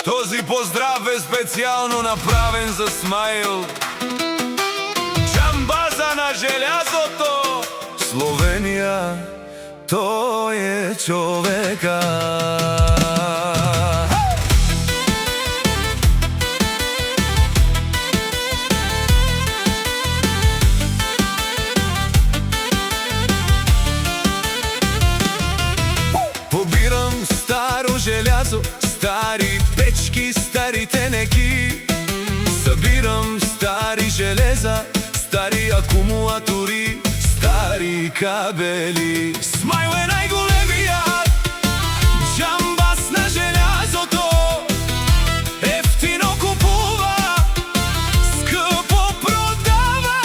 Този поздрав е специално направен за Смаил. Джамбаза на желязото. Словения, той е човека. Побирам старо желязо, стари печки, стари тенеки. Събирам стари железа, стари акумулатори, стари кабели. Смаил е най-големият джамбаз на желязото. Ефтино купува, скъпо продава.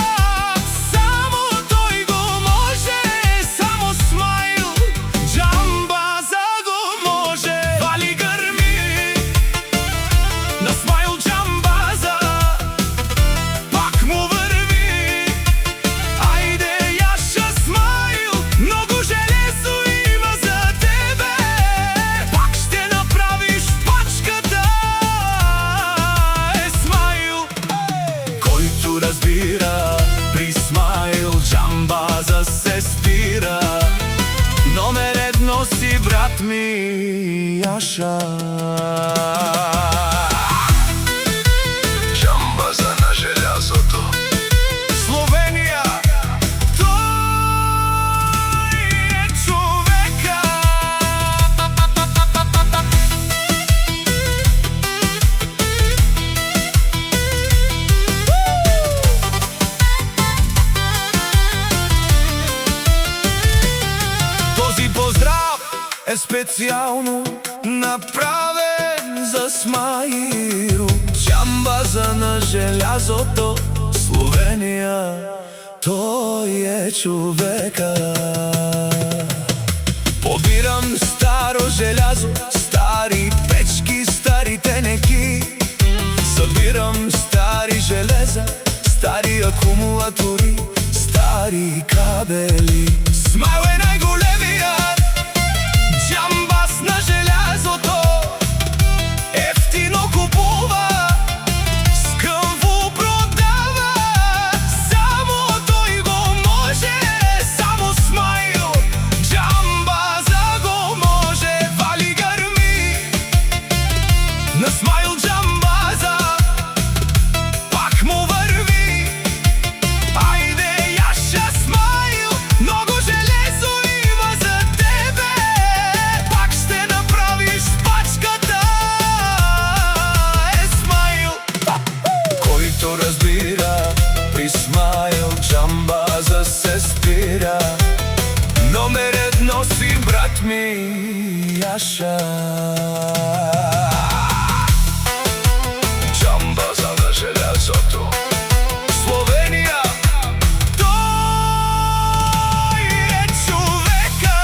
Само той го може, само Смаил. Джамбаза го може. Вали гърми на Смаил джамбаза, пак му върви. Айде яша Смаил, много железо има за тебе. Пак ще направиш пачката. Е Смаил, който разбира, при Смаил джамбаза се спира. Номер едно си, брат ми, Яша. Джамбаза на желязото. Словения, той е човека. Този поздрав е специално направен за Смаил. Джамбаза на желязото. Словения, той е човека. Побирам старо желязо, стари печки, стари тенеки. Събирам стари железа, стари акумулатори, стари кабели. Смаил е най-големият джамбаз на желязото. Ефтино купува, скъпо продава. Само той го може, само Смаил. Джамбаза го може. Вали гърми на Смаил джамбаза, пак му върви. Айде яша Смаил, много железо има за тебе. Пак ще направиш пачката. Е Смаил, който разбира, при Смаил джамбаза се спира. Номер едно си, брат ми, Яша. Джамбаза на желязото. Словения, той е човека.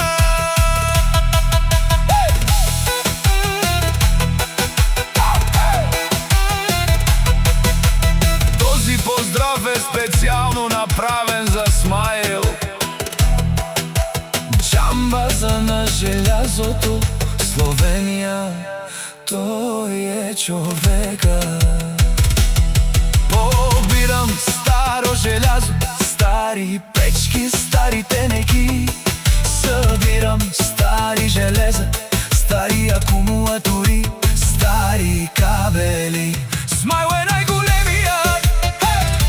Този поздрав е специално направен за Смаил. Джамбаза на желязото. Словения, той е човека. Побирам старо желязо, стари печки, стари тенеки. Събирам стари железа, стари акумулатори, стари кабели. Смаил е най-големият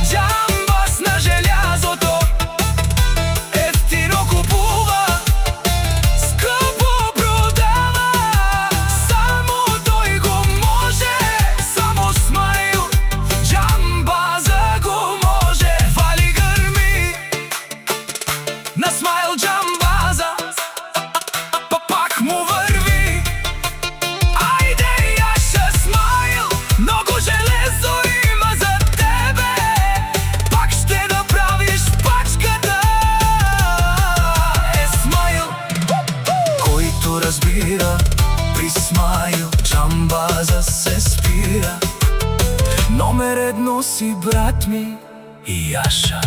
джамбаз на желязото. Ефтино купува, скъпо продава. Само той го може, само Смаил. Джамбаза го може. Вали гърми на Смаил джамбаза, пак му върви. Айде яша Смаил, много железо има за тебе. Пак ще направиш пачката. Е Смаил, който разбира, при Смаил джамбаза се спира. Номер едно си, брат ми, Яша.